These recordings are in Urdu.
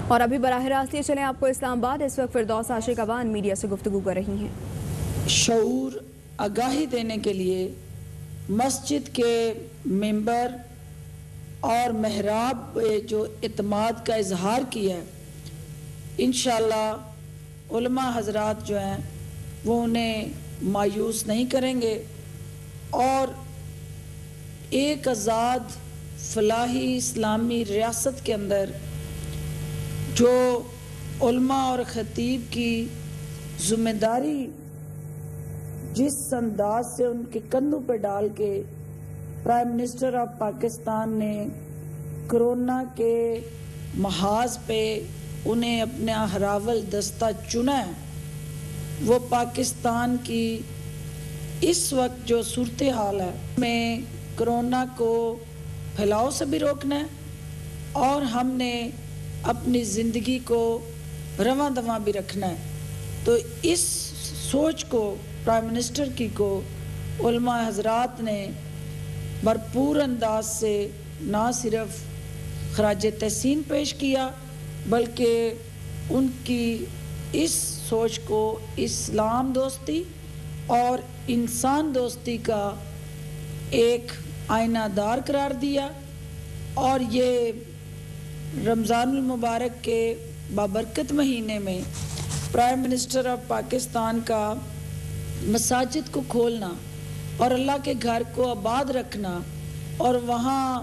اور ابھی براہ راست یہ چلیں آپ کو اسلام آباد اس وقت فردوس عاشق اوان میڈیا سے گفتگو کر رہی ہیں۔ شعور آگاہی دینے کے لیے مسجد کے ممبر اور محراب پہ جو اعتماد کا اظہار کیا ہے، انشاءاللہ علماء حضرات جو ہیں وہ انہیں مایوس نہیں کریں گے اور ایک آزاد فلاحی اسلامی ریاست کے اندر جو علماء اور خطیب کی ذمہ داری جس انداز سے ان کے کندھوں پہ ڈال کے پرائم منسٹر آف پاکستان نے کرونا کے محاذ پہ انہیں اپنا ہراول دستہ چنا ہے، وہ پاکستان کی اس وقت جو صورتحال ہے میں کرونا کو پھیلاؤ سے بھی روکنا ہے اور ہم نے اپنی زندگی کو رواں دواں بھی رکھنا ہے۔ تو اس سوچ کو پرائم منسٹر کی کو علماء حضرات نے بھرپور انداز سے نہ صرف خراج تحسین پیش کیا بلکہ ان کی اس سوچ کو اسلام دوستی اور انسان دوستی کا ایک آئینہ دار قرار دیا، اور یہ رمضان المبارک کے بابرکت مہینے میں پرائم منسٹر آف پاکستان کا مساجد کو کھولنا اور اللہ کے گھر کو آباد رکھنا اور وہاں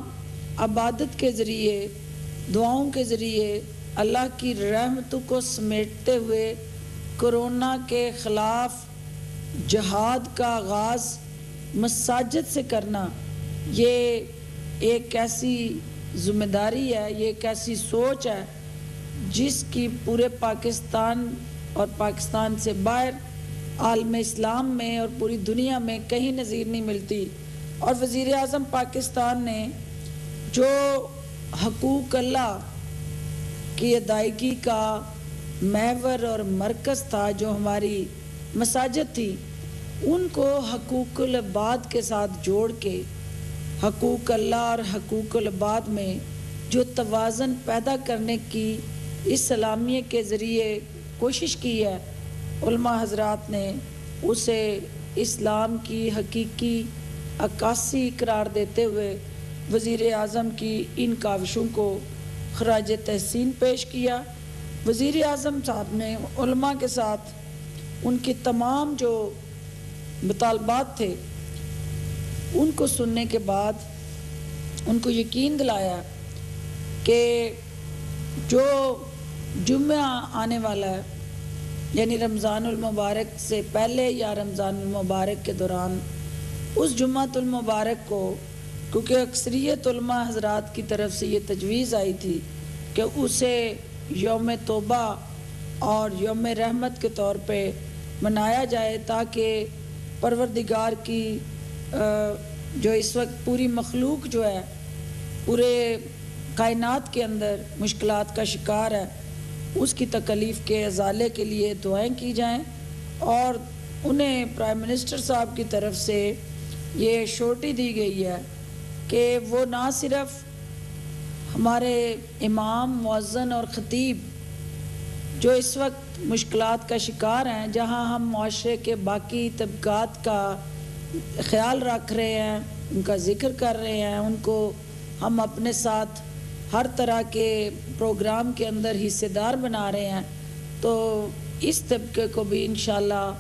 عبادت کے ذریعے دعاؤں کے ذریعے اللہ کی رحمتوں کو سمیٹتے ہوئے کرونا کے خلاف جہاد کا آغاز مساجد سے کرنا، یہ ایک ایسی ذمہ داری ہے، یہ ایک ایسی سوچ ہے جس کی پورے پاکستان اور پاکستان سے باہر عالم اسلام میں اور پوری دنیا میں کہیں نظیر نہیں ملتی۔ اور وزیر اعظم پاکستان نے جو حقوق اللہ کی ادائیگی کا محور اور مرکز تھا، جو ہماری مساجد تھی، ان کو حقوق العباد کے ساتھ جوڑ کے حقوق اللہ اور حقوق العباد میں جو توازن پیدا کرنے کی اس سلامیہ کے ذریعے کوشش کی ہے، علماء حضرات نے اسے اسلام کی حقیقی عکاسی قرار دیتے ہوئے وزیر اعظم کی ان کاوشوں کو خراج تحسین پیش کیا۔ وزیر اعظم صاحب نے علماء کے ساتھ ان کی تمام جو مطالبات تھے ان کو سننے کے بعد ان کو یقین دلایا کہ جو جمعہ آنے والا ہے، یعنی رمضان المبارک سے پہلے یا رمضان المبارک کے دوران، اس جمعۃ المبارک کو، کیونکہ اکثریت علماء حضرات کی طرف سے یہ تجویز آئی تھی کہ اسے یوم توبہ اور یوم رحمت کے طور پہ منایا جائے، تاکہ پروردگار کی جو اس وقت پوری مخلوق جو ہے پورے کائنات کے اندر مشکلات کا شکار ہے، اس کی تکلیف کے ازالے کے لیے دعائیں کی جائیں۔ اور انہیں پرائم منسٹر صاحب کی طرف سے یہ شورٹی دی گئی ہے کہ وہ نہ صرف ہمارے امام، مؤذن اور خطیب جو اس وقت مشکلات کا شکار ہیں، جہاں ہم معاشرے کے باقی طبقات کا خیال رکھ رہے ہیں، ان کا ذکر کر رہے ہیں، ان کو ہم اپنے ساتھ ہر طرح کے پروگرام کے اندر حصے دار بنا رہے ہیں، تو اس طبقے کو بھی انشاءاللہ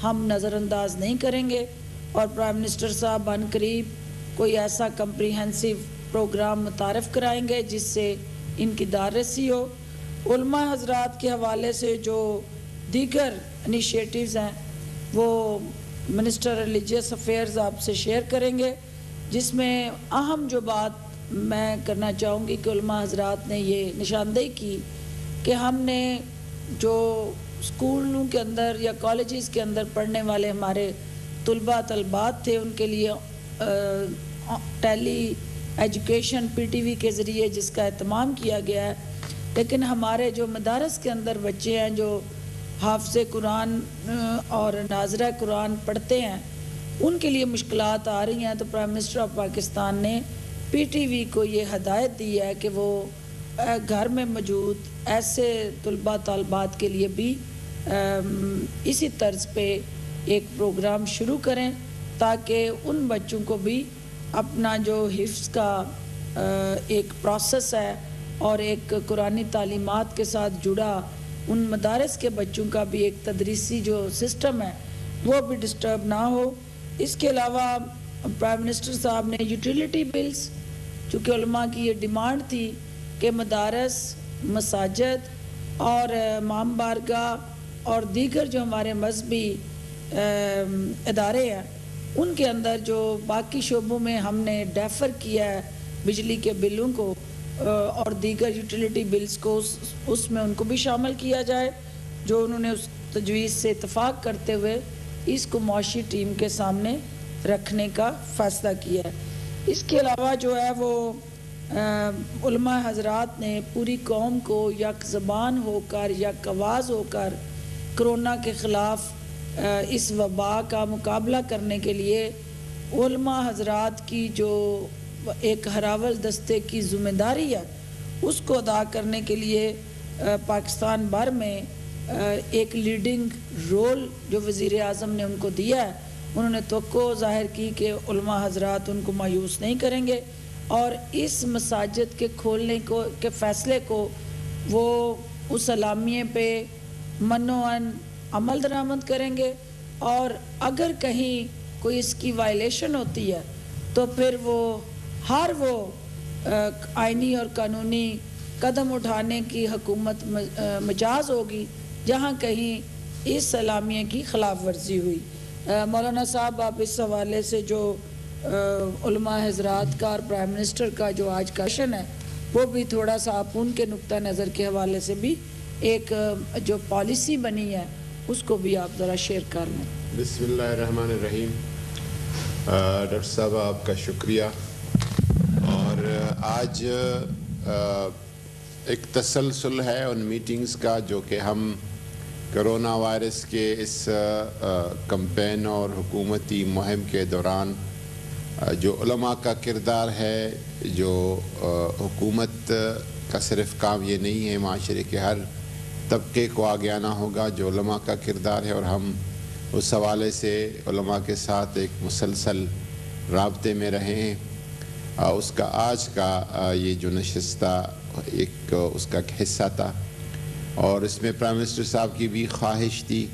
ہم نظر انداز نہیں کریں گے، اور پرائم منسٹر صاحب عن قریب کوئی ایسا کمپریہنسو پروگرام متعارف کرائیں گے جس سے ان کی داررسی ہو۔ علماء حضرات کے حوالے سے جو دیگر انیشیٹیوز ہیں وہ منسٹر ریلیجیس افیئرز آپ سے شیئر کریں گے، جس میں اہم جو بات میں کرنا چاہوں گی کہ علماء حضرات نے یہ نشاندہی کی کہ ہم نے جو اسکولوں کے اندر یا کالجز کے اندر پڑھنے والے ہمارے طلبات تھے، ان کے لیے ٹیلی ایجوکیشن PTV کے ذریعے جس کا اہتمام کیا گیا ہے، لیکن ہمارے جو مدارس کے اندر بچے ہیں جو حافظ قرآن اور ناظرہ قرآن پڑھتے ہیں، ان کے لیے مشکلات آ رہی ہیں، تو پرائم منسٹر آف پاکستان نے PTV کو یہ ہدایت دی ہے کہ وہ گھر میں موجود ایسے طلباء طالبات کے لیے بھی اسی طرز پہ ایک پروگرام شروع کریں تاکہ ان بچوں کو بھی اپنا جو حفظ کا ایک پروسیس ہے اور ایک قرآنی تعلیمات کے ساتھ جڑا ان مدارس کے بچوں کا بھی ایک تدریسی جو سسٹم ہے وہ بھی ڈسٹرب نہ ہو۔ اس کے علاوہ پرائم منسٹر صاحب نے یوٹیلیٹی بلز، چونکہ علماء کی یہ ڈیمانڈ تھی کہ مدارس، مساجد اور امام بارگاہ اور دیگر جو ہمارے مذہبی ادارے ہیں ان کے اندر جو باقی شعبوں میں ہم نے ڈیفر کیا ہے بجلی کے بلوں کو اور دیگر یوٹیلیٹی بلز کو، اس میں ان کو بھی شامل کیا جائے، جو انہوں نے اس تجویز سے اتفاق کرتے ہوئے اس کو معاشی ٹیم کے سامنے رکھنے کا فیصلہ کیا ہے۔ اس کے علاوہ جو ہے وہ علماء حضرات نے پوری قوم کو یک زبان ہو کر، یک آواز ہو کر کرونا کے خلاف اس وبا کا مقابلہ کرنے کے لیے علماء حضرات کی جو ایک ہراول دستے کی ذمہ داری ہے اس کو ادا کرنے کے لیے پاکستان بھر میں ایک لیڈنگ رول جو وزیر اعظم نے ان کو دیا ہے، انہوں نے توقع ظاہر کی کہ علماء حضرات ان کو مایوس نہیں کریں گے اور اس مساجد کے کھولنے کے فیصلے کو وہ اس اعلامیے پہ منوعاً عمل درآمد کریں گے، اور اگر کہیں کوئی اس کی وائلیشن ہوتی ہے تو پھر وہ ہر وہ آئینی اور قانونی قدم اٹھانے کی حکومت مجاز ہوگی جہاں کہیں اس اعلامیے کی خلاف ورزی ہوئی۔ مولانا صاحب آپ اس حوالے سے جو علماء حضرات کا اور پرائم منسٹر کا جو آج کا سیشن ہے وہ بھی تھوڑا سا آپ ان کے نقطہ نظر کے حوالے سے بھی ایک جو پالیسی بنی ہے اس کو بھی آپ ذرا شیئر کر لیں۔ بسم اللہ الرحمن الرحیم۔ ڈاکٹر صاحب آپ کا شکریہ، اور آج ایک تسلسل ہے ان میٹنگز کا جو کہ ہم کرونا وائرس کے اس کمپین اور حکومتی مہم کے دوران جو علماء کا کردار ہے، جو حکومت کا صرف کام یہ نہیں ہے، معاشرے کے ہر طبقے کو آگے آنا ہوگا، جو علماء کا کردار ہے، اور ہم اس حوالے سے علماء کے ساتھ ایک مسلسل رابطے میں رہے ہیں۔ اس کا آج کا یہ جو نشستہ ایک اس کا حصہ تھا، اور اس میں پرائم منسٹر صاحب کی بھی خواہش تھی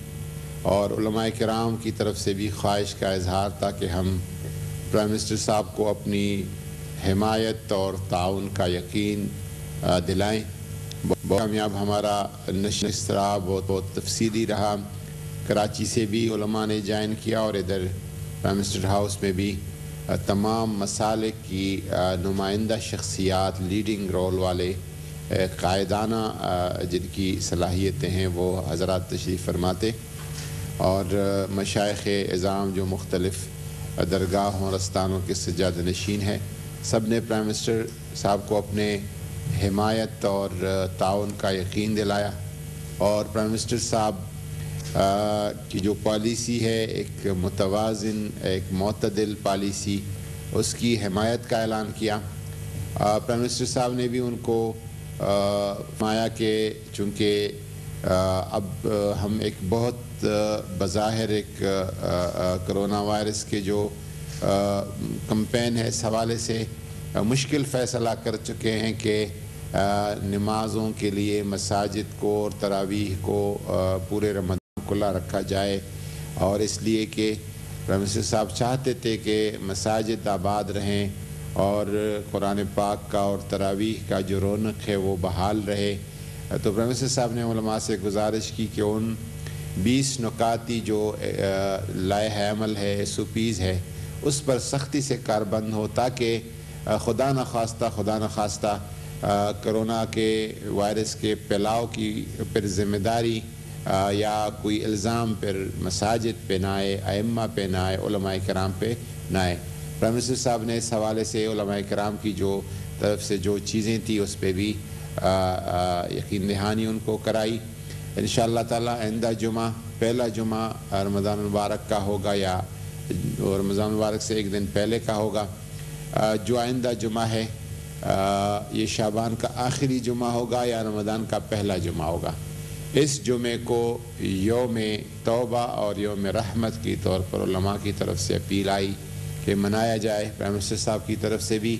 اور علماء کرام کی طرف سے بھی خواہش کا اظہار تھا کہ ہم پرائم منسٹر صاحب کو اپنی حمایت اور تعاون کا یقین دلائیں۔ بہت کامیاب ہمارا نشست رہا، بہت تفصیلی رہا۔ کراچی سے بھی علماء نے جوائن کیا، اور ادھر پرائم منسٹر ہاؤس میں بھی تمام مسالک کی نمائندہ شخصیات، لیڈنگ رول والے، قائدانہ جن کی صلاحیتیں ہیں وہ حضرات تشریف فرماتے، اور مشائخ اعظام جو مختلف درگاہوں اور استانوں کے سجادہ نشین ہیں، سب نے پرائم منسٹر صاحب کو اپنے حمایت اور تعاون کا یقین دلایا، اور پرائم منسٹر صاحب کی جو پالیسی ہے، ایک متوازن، ایک معتدل پالیسی، اس کی حمایت کا اعلان کیا۔ پرائم منسٹر صاحب نے بھی ان کو فرمایا کہ چونکہ اب ہم ایک بہت بظاہر ایک کرونا وائرس کے جو کمپین ہے اس حوالے سے مشکل فیصلہ کر چکے ہیں کہ نمازوں کے لیے مساجد کو اور تراویح کو پورے رمضان کھلا رکھا جائے، اور اس لیے کہ پرائم منسٹر صاحب چاہتے تھے کہ مساجد آباد رہیں اور قرآن پاک کا اور تراویح کا جو رونق ہے وہ بحال رہے۔ تو پرائم منسٹر صاحب نے علماء سے گزارش کی کہ ان 20 نکاتی جو لائحہ عمل ہے، SOPs ہے، اس پر سختی سے کاربند ہو تاکہ خدا نخواستہ کرونا کے وائرس کے پھیلاؤ کی پر ذمہ داری یا کوئی الزام پر مساجد پہ نہ آئے، ائمہ پہ نہ آئے، علماء کرام پہ نہ آئے۔ پرائم منسٹر صاحب نے اس حوالے سے علماء کرام کی جو طرف سے جو چیزیں تھیں اس پہ بھی یقین دہانی ان کو کرائی۔ انشاءاللہ تعالی آئندہ جمعہ، پہلا جمعہ رمضان المبارک کا ہوگا یا رمضان المبارک سے ایک دن پہلے کا ہوگا، جو آئندہ جمعہ ہے یہ شعبان کا آخری جمعہ ہوگا یا رمضان کا پہلا جمعہ ہوگا. اس جمعے کو یوم توبہ اور یوم رحمت کی طور پر علماء کی طرف سے اپیل آئی کہ منایا جائے. پرائم منسٹر صاحب کی طرف سے بھی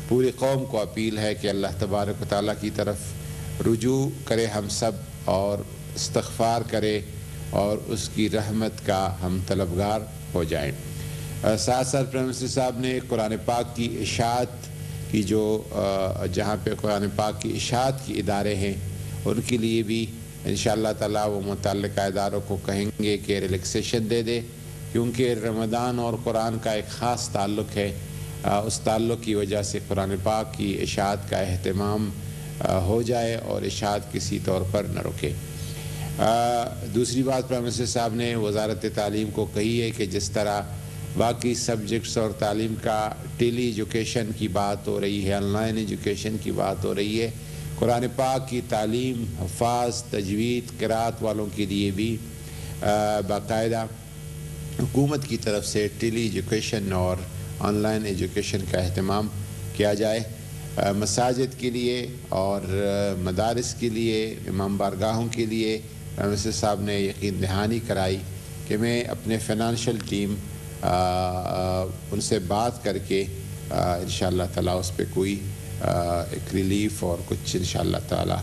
پوری قوم کو اپیل ہے کہ اللہ تبارک و تعالیٰ کی طرف رجوع کرے ہم سب اور استغفار کرے اور اس کی رحمت کا ہم طلبگار ہو جائیں. ساتھ ساتھ پرائم منسٹر صاحب نے قرآن پاک کی اشاعت کی جو جہاں پہ قرآن پاک کی اشاعت کی ادارے ہیں ان کے لیے بھی انشاءاللہ تعالیٰ وہ متعلقہ اداروں کو کہیں گے کہ ریلیکسیشن دے دے، کیونکہ رمضان اور قرآن کا ایک خاص تعلق ہے. اس تعلق کی وجہ سے قرآن پاک کی اشاعت کا اہتمام ہو جائے اور اشاعت کسی طور پر نہ رکے. دوسری بات پرائم منسٹر صاحب نے وزارت تعلیم کو کہی ہے کہ جس طرح باقی سبجیکٹس اور تعلیم کا ٹیلی ایجوکیشن کی بات ہو رہی ہے، آن لائن ایجوکیشن کی بات ہو رہی ہے، قرآن پاک کی تعلیم حفاظ تجوید قرات والوں کے لیے بھی باقاعدہ حکومت کی طرف سے ٹیلی ایجوکیشن اور آن لائن ایجوکیشن کا اہتمام کیا جائے. مساجد کے لیے اور مدارس کے لیے، امام بارگاہوں کے لیے پرائم منسٹر صاحب نے یقین دہانی کرائی کہ میں اپنے فائنانشیل ٹیم ان سے بات کر کے انشاءاللہ تعالیٰ اس پہ کوئی ایک ریلیف اور کچھ انشاءاللہ تعالیٰ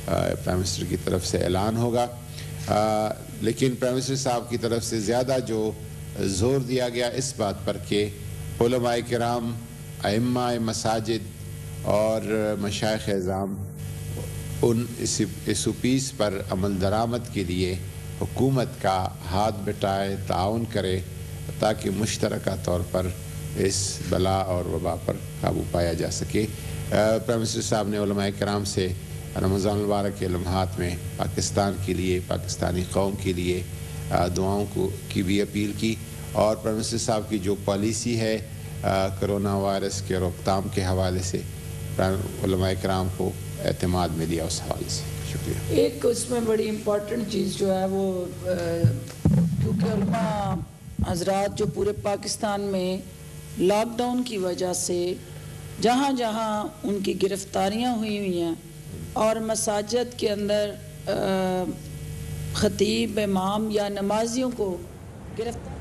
پرائم منسٹر کی طرف سے اعلان ہوگا. لیکن پرائم منسٹر صاحب کی طرف سے زیادہ جو زور دیا گیا اس بات پر کہ علماء کرام، ائمہ مساجد اور مشائخ اعظام ان اس پیس پر عمل درآمد کے لیے حکومت کا ہاتھ بٹائے، تعاون کرے تاکہ مشترکہ طور پر اس بلا اور وبا پر قابو پایا جا سکے. پرائم منسٹر صاحب نے علماء کرام سے رمضان المبارک کے لمحات میں پاکستان کے لیے، پاکستانی قوم کے لیے دعاؤں کی بھی اپیل کی، اور پرائم منسٹر صاحب کی جو پالیسی ہے کرونا وائرس کے روک تھام کے حوالے سے علماء کرام کو اعتماد میں دیا اس حوالے سے. شکریہ. ایک اس میں بڑی امپورٹنٹ چیز جو ہے وہ کیونکہ علماء حضرات جو پورے پاکستان میں لاک ڈاؤن کی وجہ سے جہاں جہاں ان کی گرفتاریاں ہوئی ہیں اور مساجد کے اندر خطیب، امام یا نمازیوں کو گرفتار